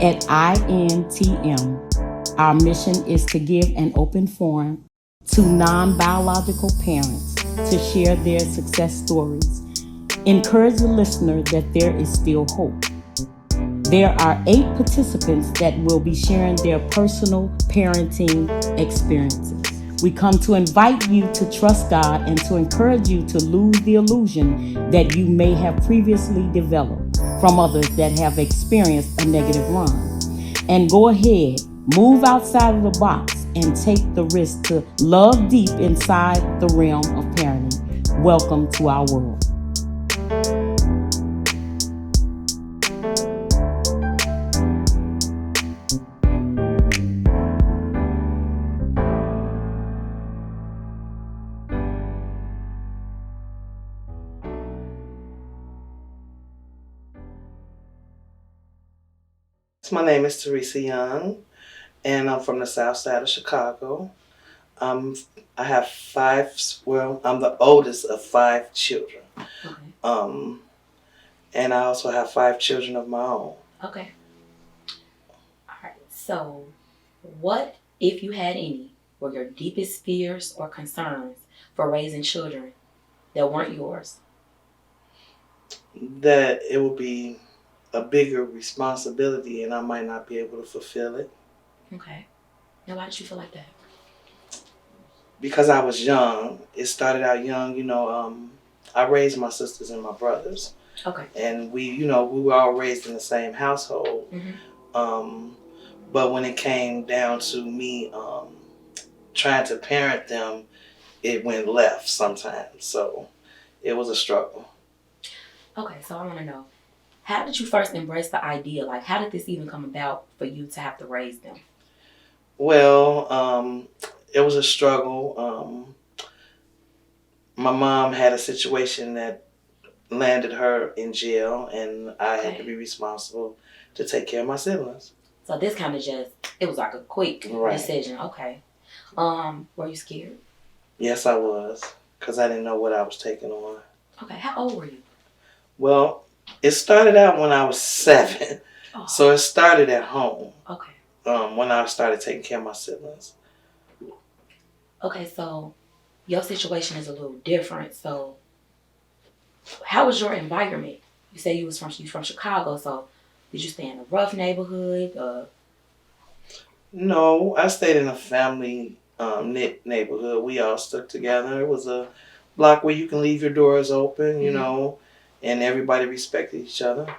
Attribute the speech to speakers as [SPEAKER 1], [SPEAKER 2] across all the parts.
[SPEAKER 1] At INTM, our mission is to give an open forum to non-biological parents to share their success stories. Encourage the listener that there is still hope. There are 8 participants that will be sharing their personal parenting experiences. We come to invite you to trust God and to encourage you to lose the illusion that you may have previously developed from others that have experienced a negative run. And go ahead, move outside of the box and take the risk to love deep inside the realm of parenting. Welcome to our world.
[SPEAKER 2] My name is Theresa Young, and I'm from the south side of Chicago. I have 5, well, I'm the oldest of 5 children.
[SPEAKER 3] Okay.
[SPEAKER 2] And I also have 5 children of my own.
[SPEAKER 3] Okay. All right. So, what, if you had any, were your deepest fears or concerns for raising children that weren't yours?
[SPEAKER 2] That it will be a bigger responsibility and I might not be able to fulfill it.
[SPEAKER 3] Okay. Now, why did you feel like that?
[SPEAKER 2] Because I was young. It started out young, I raised my sisters and my brothers.
[SPEAKER 3] Okay.
[SPEAKER 2] And we were all raised in the same household.
[SPEAKER 3] Mm-hmm.
[SPEAKER 2] But when it came down to me trying to parent them, it went left sometimes. So it was a struggle.
[SPEAKER 3] Okay, so I want to know, how did you first embrace the idea? Like, how did this even come about for you to have to raise them?
[SPEAKER 2] Well, it was a struggle. My mom had a situation that landed her in jail, and I had to be responsible to take care of my siblings.
[SPEAKER 3] So this kind of it was like a quick decision. Okay. Were you scared?
[SPEAKER 2] Yes, I was, because I didn't know what I was taking on.
[SPEAKER 3] Okay, how old were you?
[SPEAKER 2] Well, it started out when I was 7.
[SPEAKER 3] Oh.
[SPEAKER 2] So it started at home.
[SPEAKER 3] Okay.
[SPEAKER 2] When I started taking care of my siblings.
[SPEAKER 3] Okay, so your situation is a little different. So how was your environment? You say you from Chicago, so did you stay in a rough neighborhood?
[SPEAKER 2] No, I stayed in a family knit neighborhood. We all stuck together. It was a block where you can leave your doors open, and everybody respected each other.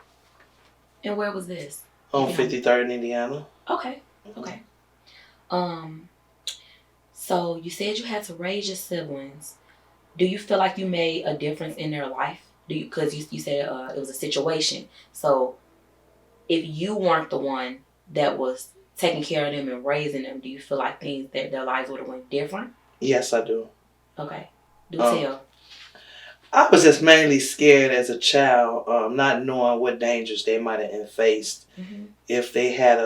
[SPEAKER 3] And where was this?
[SPEAKER 2] On 53rd in Indiana.
[SPEAKER 3] Okay. Okay. So you said you had to raise your siblings. Do you feel like you made a difference in their life? Because you said it was a situation. So if you weren't the one that was taking care of them and raising them, do you feel like their lives would have went different?
[SPEAKER 2] Yes, I do.
[SPEAKER 3] Okay. Do tell.
[SPEAKER 2] I was just mainly scared as a child, not knowing what dangers they might have faced if they had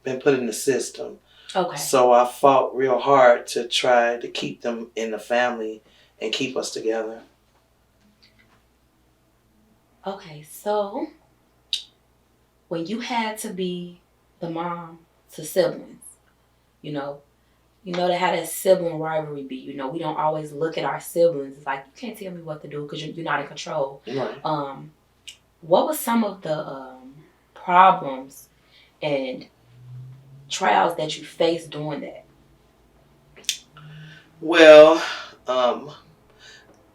[SPEAKER 2] been put in the system.
[SPEAKER 3] Okay.
[SPEAKER 2] So I fought real hard to try to keep them in the family and keep us together.
[SPEAKER 3] Okay, so when you had to be the mom to siblings, you know they had that sibling rivalry be. We don't always look at our siblings. It's like, you can't tell me what to do because you're not in control.
[SPEAKER 2] Right.
[SPEAKER 3] What was some of the problems and trials that you faced doing that?
[SPEAKER 2] Well,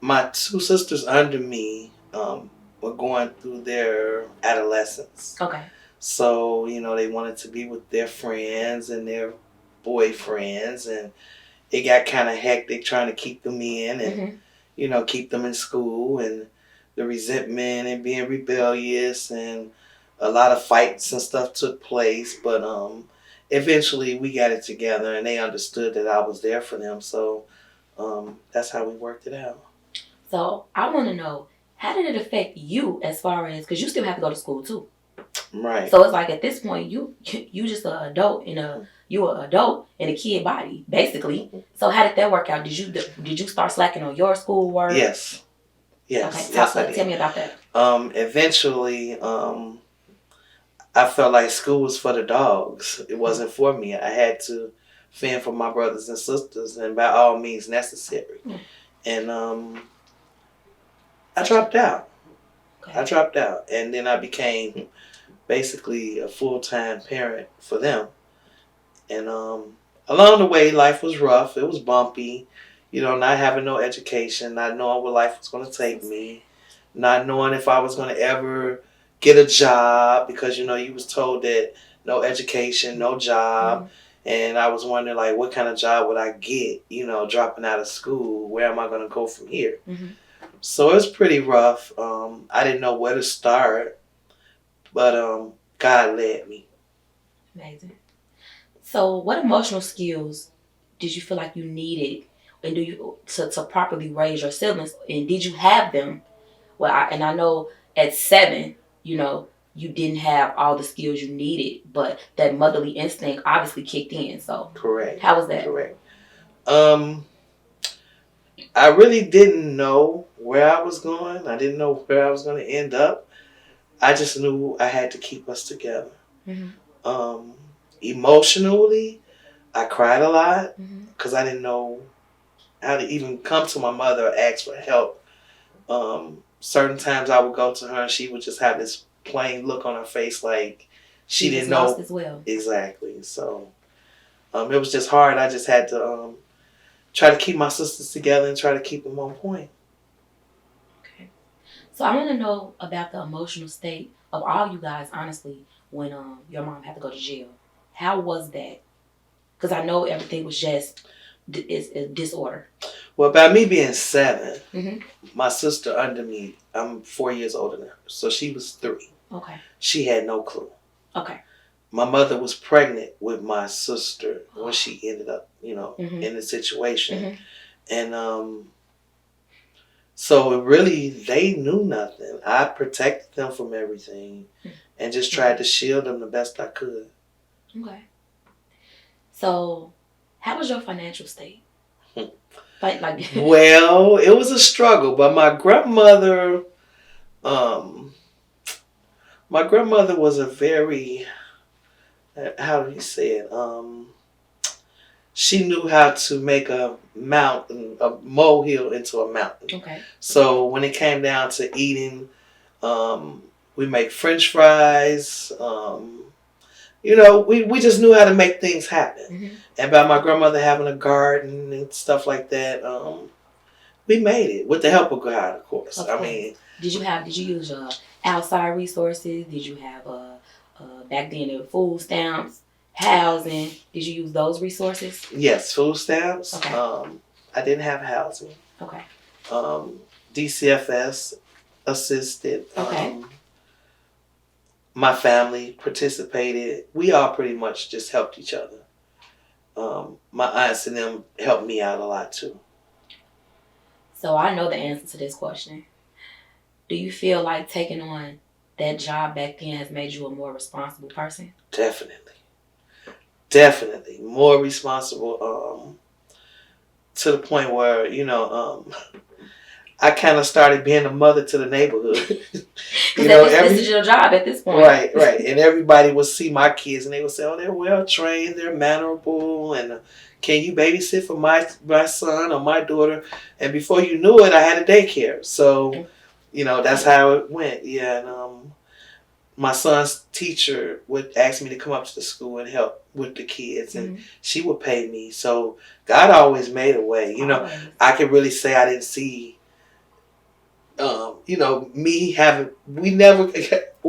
[SPEAKER 2] my 2 sisters under me were going through their adolescence.
[SPEAKER 3] Okay.
[SPEAKER 2] So, they wanted to be with their friends and their boyfriends, and it got kind of hectic trying to keep them in and, keep them in school, and the resentment and being rebellious, and a lot of fights and stuff took place. But eventually we got it together and they understood that I was there for them. So that's how we worked it out. So
[SPEAKER 3] I want to know, how did it affect you as far as, because you still have to go to school too.
[SPEAKER 2] Right.
[SPEAKER 3] So it's like at this point you just an adult you an adult in a kid body, basically. So how did that work out? Did you start slacking on your schoolwork?
[SPEAKER 2] Yes.
[SPEAKER 3] Okay. Tell me about that.
[SPEAKER 2] Eventually, I felt like school was for the dogs. It wasn't for me. I had to fend for my brothers and sisters, and by all means necessary. And I dropped out.
[SPEAKER 3] Okay.
[SPEAKER 2] I dropped out, and then I became basically a full-time parent for them. And along the way, life was rough. It was bumpy. You know, not having no education, not knowing what life was going to take me, not knowing if I was going to ever get a job, because, you know, you was told that no education, no job. And I was wondering, like, what kind of job would I get, you know, dropping out of school? Where am I going to go from here? So it was pretty rough. I didn't know where to start, but God led me.
[SPEAKER 3] Amazing. So what emotional skills did you feel like you needed and do you to properly raise your siblings, and did you have them? Well, I know at 7, you know, you didn't have all the skills you needed, but that motherly instinct obviously kicked in. So
[SPEAKER 2] Correct.
[SPEAKER 3] How was that?
[SPEAKER 2] Correct. I really didn't know where I was going. I didn't know where I was going to end up. I just knew I had to keep us together. Emotionally, I cried a lot because I didn't know how to even come to my mother or ask for help. Certain times I would go to her and she would just have this plain look on her face like she didn't know.
[SPEAKER 3] Lost as well.
[SPEAKER 2] Exactly. So it was just hard. I just had to try to keep my sisters together and try to keep them on point.
[SPEAKER 3] Okay. So I want to know about the emotional state of all you guys, honestly, when your mom had to go to jail. How was that? Because I know everything was just is disorder.
[SPEAKER 2] Well, by me being 7, my sister under me, I'm 4 years older than her, so she was 3.
[SPEAKER 3] Okay.
[SPEAKER 2] She had no clue.
[SPEAKER 3] Okay.
[SPEAKER 2] My mother was pregnant with my sister when she ended up, you know, in the situation. And so really, they knew nothing. I protected them from everything and just tried to shield them the best I could.
[SPEAKER 3] Okay. So, how was your financial state?
[SPEAKER 2] Well, it was a struggle, but my grandmother was a very, how do you say it? She knew how to make a mountain, a molehill into a mountain.
[SPEAKER 3] Okay.
[SPEAKER 2] So when it came down to eating, we make French fries. You know, we just knew how to make things happen. And by my grandmother having a garden and stuff like that, we made it with the help of God, of course. I mean,
[SPEAKER 3] did you use outside resources? Did you have back then there were food stamps, housing? Did you use those resources?
[SPEAKER 2] Yes, food stamps.
[SPEAKER 3] Okay.
[SPEAKER 2] I didn't have housing.
[SPEAKER 3] Okay.
[SPEAKER 2] DCFS assisted.
[SPEAKER 3] Okay.
[SPEAKER 2] My family participated. We all pretty much just helped each other. My aunts and them helped me out a lot too.
[SPEAKER 3] So I know the answer to this question. Do you feel like taking on that job back then has made you a more responsible person?
[SPEAKER 2] Definitely. Definitely. More responsible, to the point where, you know, I kind of started being a mother to the neighborhood.
[SPEAKER 3] You know, this is your job at this point.
[SPEAKER 2] Right, right. And everybody would see my kids and they would say, oh, they're well trained, they're mannerable, and can you babysit for my son or my daughter? And before you knew it, I had a daycare. So, you know, that's how it went. Yeah, and my son's teacher would ask me to come up to the school and help with the kids, and she would pay me. So God always made a way. You know, I can really say I didn't see, you know, we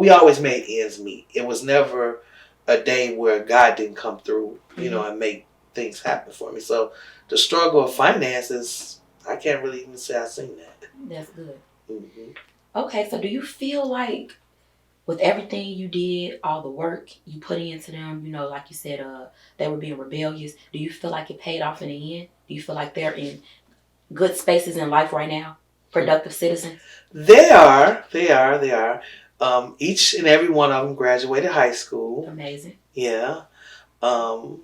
[SPEAKER 2] always made ends meet. It was never a day where God didn't come through, you know, and make things happen for me. So the struggle of finances, I can't really even say I've seen that.
[SPEAKER 3] That's good. Okay, so do you feel like with everything you did, all the work you put into them, you know, like you said, they were being rebellious, do you feel like it paid off in the end? Do you feel like they're in good spaces in life right now? Productive citizens? They are.
[SPEAKER 2] Each and every one of them graduated high school.
[SPEAKER 3] Amazing.
[SPEAKER 2] Yeah. Some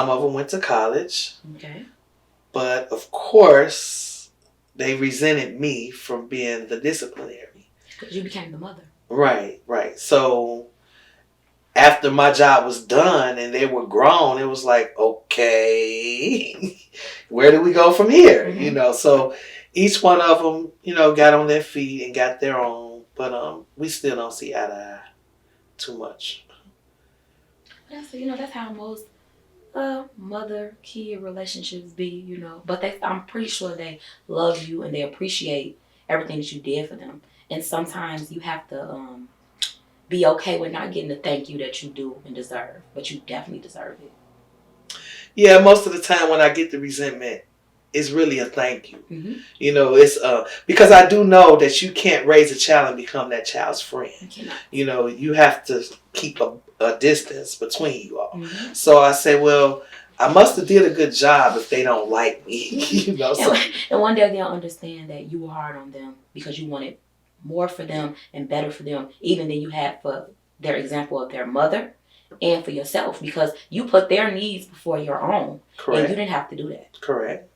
[SPEAKER 2] of them went to college.
[SPEAKER 3] Okay.
[SPEAKER 2] But of course, they resented me from being the disciplinary.
[SPEAKER 3] Because you became the mother.
[SPEAKER 2] Right, right. So after my job was done and they were grown, it was like, okay, where do we go from here?
[SPEAKER 3] Mm-hmm.
[SPEAKER 2] So each one of them, got on their feet and got their own, but we still don't see eye to eye too much.
[SPEAKER 3] That's how most mother-kid relationships be, But I'm pretty sure they love you and they appreciate everything that you did for them. And sometimes you have to be okay with not getting the thank you that you do and deserve, but you definitely deserve it.
[SPEAKER 2] Yeah, most of the time when I get the resentment, it's really a thank you.
[SPEAKER 3] Mm-hmm.
[SPEAKER 2] It's because I do know that you can't raise a child and become that child's friend.
[SPEAKER 3] You cannot.
[SPEAKER 2] You have to keep a distance between you all.
[SPEAKER 3] Mm-hmm.
[SPEAKER 2] So I say, well, I must have did a good job if they don't like me. So.
[SPEAKER 3] And one day they'll understand that you were hard on them because you wanted more for them and better for them, even than you had for their example of their mother and for yourself, because you put their needs before your own.
[SPEAKER 2] Correct.
[SPEAKER 3] And you didn't have to do that.
[SPEAKER 2] Correct.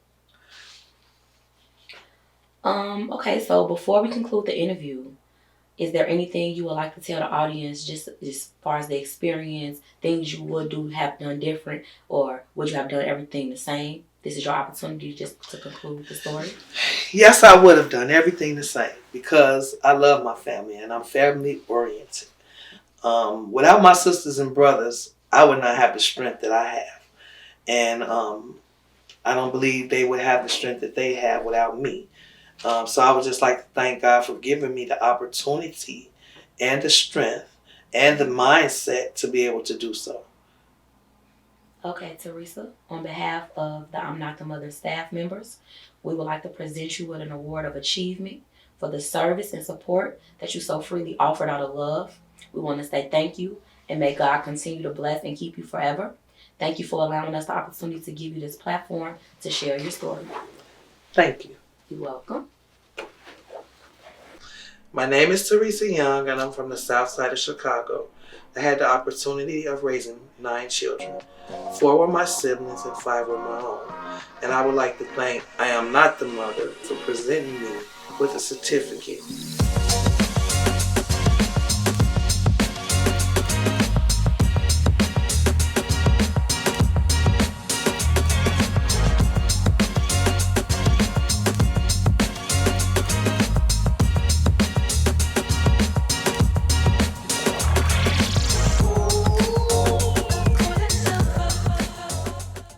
[SPEAKER 3] Okay, so before we conclude the interview, is there anything you would like to tell the audience, just as far as the experience, things you would have done different, or would you have done everything the same? This is your opportunity just to conclude the story.
[SPEAKER 2] Yes, I would have done everything the same because I love my family and I'm family oriented. Without my sisters and brothers, I would not have the strength that I have. And I don't believe they would have the strength that they have without me. So I would just like to thank God for giving me the opportunity and the strength and the mindset to be able to do so.
[SPEAKER 3] Okay, Theresa, on behalf of the I'm Not the Mother staff members, we would like to present you with an award of achievement for the service and support that you so freely offered out of love. We want to say thank you and may God continue to bless and keep you forever. Thank you for allowing us the opportunity to give you this platform to share your story.
[SPEAKER 2] Thank you.
[SPEAKER 3] You're welcome.
[SPEAKER 2] My name is Theresa Young and I'm from the south side of Chicago. I had the opportunity of raising 9 children. 4 were my siblings and 5 were my own. And I would like to thank I Am Not the Mother for presenting me with a certificate.